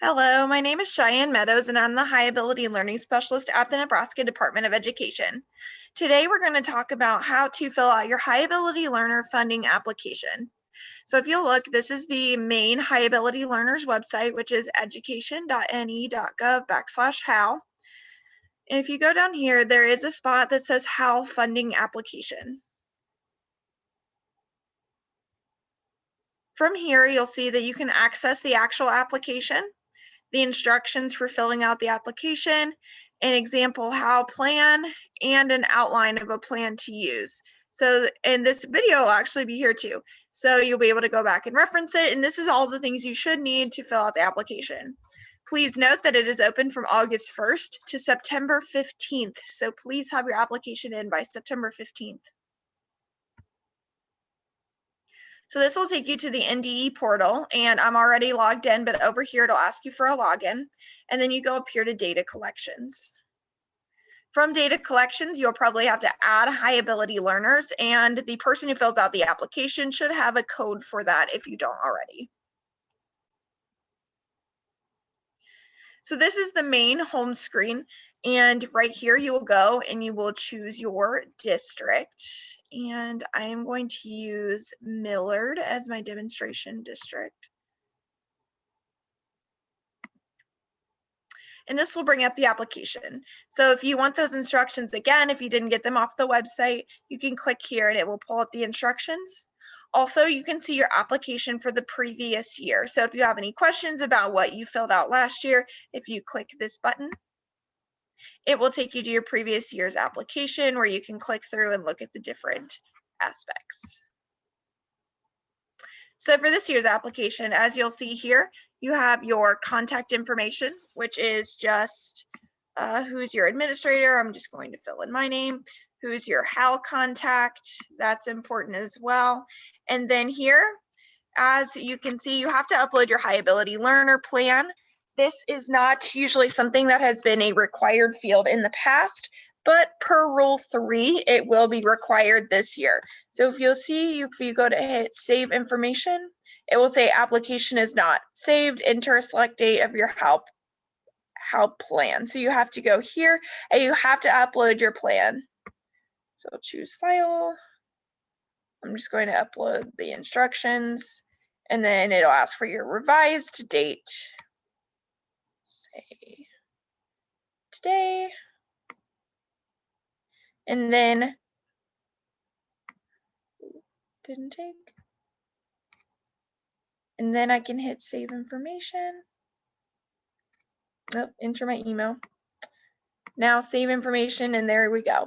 Hello, my name is Cheyenne Meadows, and I'm the High Ability Learning Specialist at the Nebraska Department of Education. Today, we're going to talk about how to fill out your High Ability Learner funding application. So if you look, this is the main High Ability Learners website, which is education.ne.gov/HAL. And if you go down here, there is a spot that says HAL Funding Application. From here, you'll see that you can access the actual application, the instructions for filling out the application, an example HAL plan, and an outline of a plan to use. So, and this video will actually be here too. So you'll be able to go back and reference it. And this is all the things you should need to fill out the application. Please note that it is open from August 1st to September 15th. So please have your application in by September 15th. So this will take you to the NDE portal, and I'm already logged in, but over here it'll ask you for a login, and then you go up here to data collections. From data collections, you'll probably have to add high ability learners, and the person who fills out the application should have a code for that if you don't already. So this is the main home screen, and right here you will go and you will choose your district, and I am going to use Millard as my demonstration district. And this will bring up the application. So if you want those instructions again, if you didn't get them off the website, you can click here and it will pull up the instructions. Also, you can see your application for the previous year. So if you have any questions about what you filled out last year, if you click this button, it will take you to your previous year's application where you can click through and look at the different aspects. So for this year's application, as you'll see here, you have your contact information, which is just who's your administrator. I'm just going to fill in my name. Who's your HAL contact? That's important as well. And then here, as you can see, you have to upload your high ability learner plan. This is not usually something that has been a required field in the past, but per Rule 3, it will be required this year. So if you'll see, if you go to hit Save Information, it will say application is not saved, enter a select date of your HAL plan. So you have to go here and you have to upload your plan. So choose File. I'm just going to upload the instructions, and then it'll ask for your revised date. Say today. And then didn't take. And then I can hit Save Information. Oh, enter my email. Now save information, and there we go.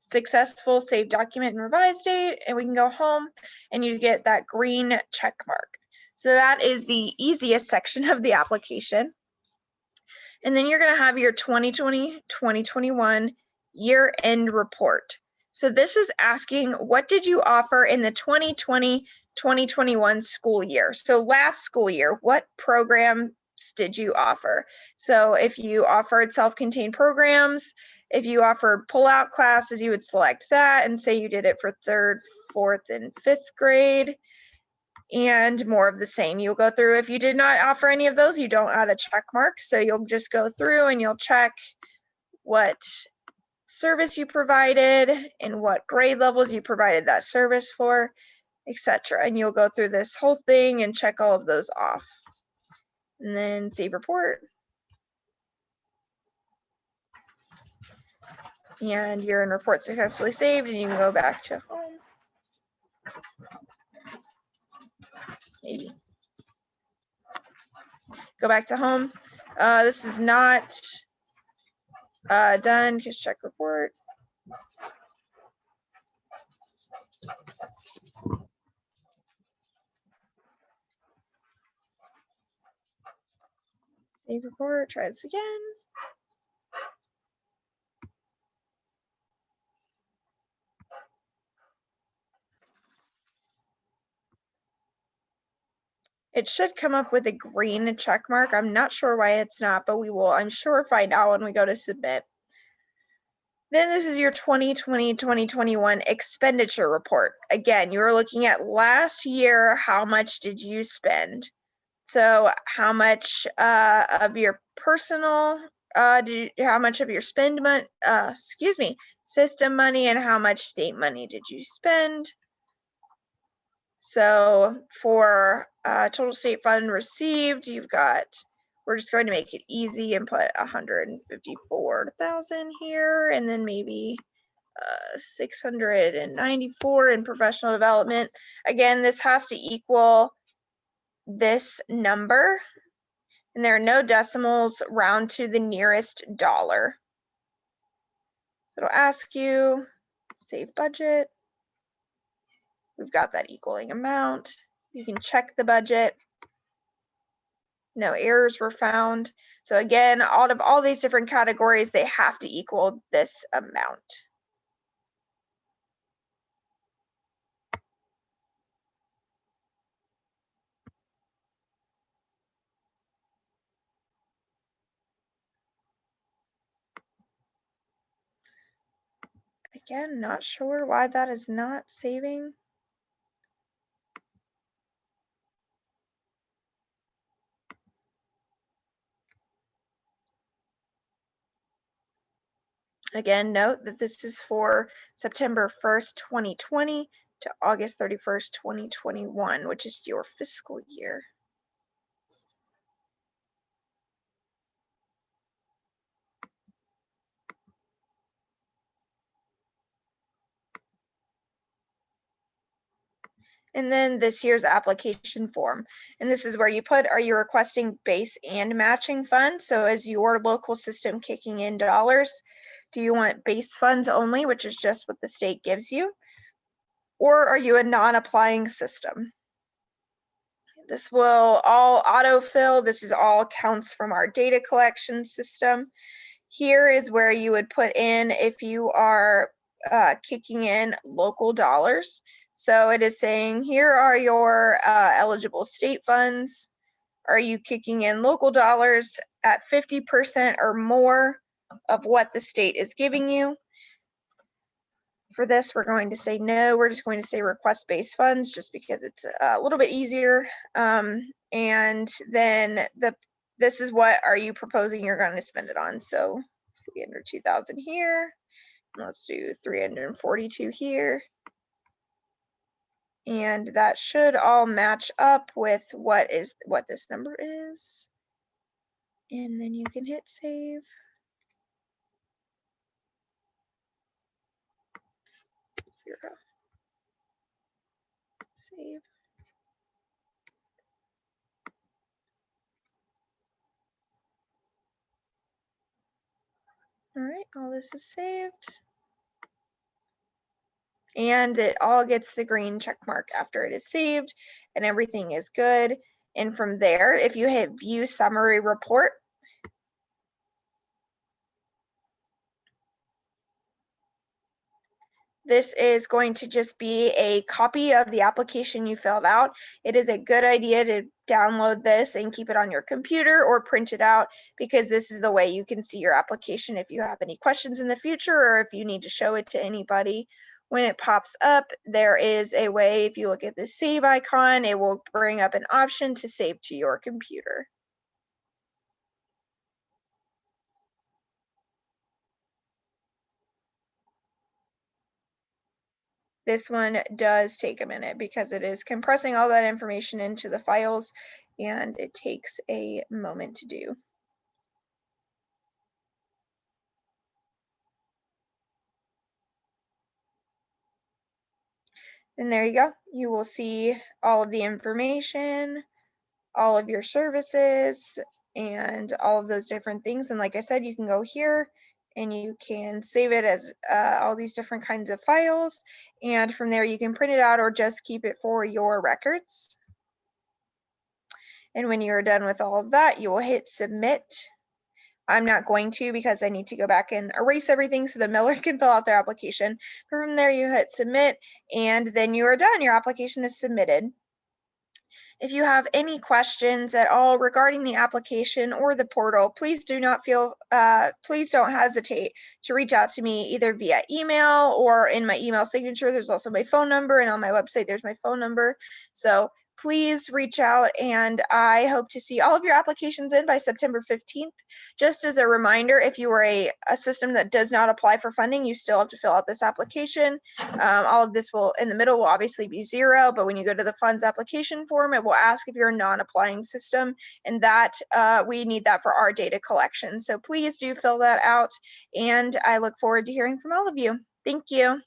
Successful save document and revised date, and we can go home and you get that green check mark. So that is the easiest section of the application. And then you're going to have your 2020-2021 year-end report. So this is asking, what did you offer in the 2020-2021 school year? So last school year, what programs did you offer? So if you offered self-contained programs, if you offered pull-out classes, you would select that and say you did it for 3rd, 4th, and 5th grade. And more of the same. You'll go through. If you did not offer any of those, you don't add a check mark. So you'll just go through and you'll check what service you provided and what grade levels you provided that service for, etc. And you'll go through this whole thing and check all of those off. And then save report. And you're in report successfully saved, and you can go back to home. Maybe. Go back to home. This is not done. Just check report. Save report. Try this again. It should come up with a green check mark. I'm not sure why it's not, but we will, I'm sure, find out when we go to submit. Then this is your 2020-2021 expenditure report. Again, you're looking at last year, how much did you spend? So how much of your personal, how much of your system money and how much state money did you spend? So for total state fund received, we're just going to make it easy and put 154,000 here, and then maybe 694 in professional development. Again, this has to equal this number, and there are no decimals. Round to the nearest dollar. It'll ask you, save budget. We've got that equaling amount. You can check the budget. No errors were found. So again, out of all these different categories, they have to equal this amount. Again, not sure why that is not saving. Again, note that this is for September 1st, 2020 to August 31st, 2021, which is your fiscal year. And then this year's application form. And this is where you put, are you requesting base and matching funds? So is your local system kicking in dollars? Do you want base funds only, which is just what the state gives you? Or are you a non-applying system? This will all autofill. This is all counts from our data collection system. Here is where you would put in if you are kicking in local dollars. So it is saying, here are your eligible state funds. Are you kicking in local dollars at 50% or more of what the state is giving you? For this, we're going to say no. We're just going to say request base funds just because it's a little bit easier. And then this is what are you proposing you're going to spend it on. So 302,000 here. Let's do 342 here. And that should all match up with what this number is. And then you can hit save. Zero. Save. All right, all this is saved. And it all gets the green check mark after it is saved and everything is good. And from there, if you hit view summary report, this is going to just be a copy of the application you filled out. It is a good idea to download this and keep it on your computer or print it out, because this is the way you can see your application if you have any questions in the future or if you need to show it to anybody. When it pops up, there is a way, if you look at the save icon, it will bring up an option to save to your computer. This one does take a minute because it is compressing all that information into the files, and it takes a moment to do. And there you go. You will see all of the information, all of your services, and all of those different things. And like I said, you can go here and you can save it as all these different kinds of files. And from there, you can print it out or just keep it for your records. And when you're done with all of that, you will hit submit. I'm not going to because I need to go back and erase everything so the miller can fill out their application. From there, you hit submit, and then you are done. Your application is submitted. If you have any questions at all regarding the application or the portal, please don't hesitate to reach out to me either via email or in my email signature. There's also my phone number, and on my website, there's my phone number. So please reach out, and I hope to see all of your applications in by September 15th. Just as a reminder, if you are a system that does not apply for funding, you still have to fill out this application. All of this will, in the middle, will obviously be 0, but when you go to the funds application form, it will ask if you're a non-applying system, and that we need that for our data collection. So please do fill that out, and I look forward to hearing from all of you. Thank you.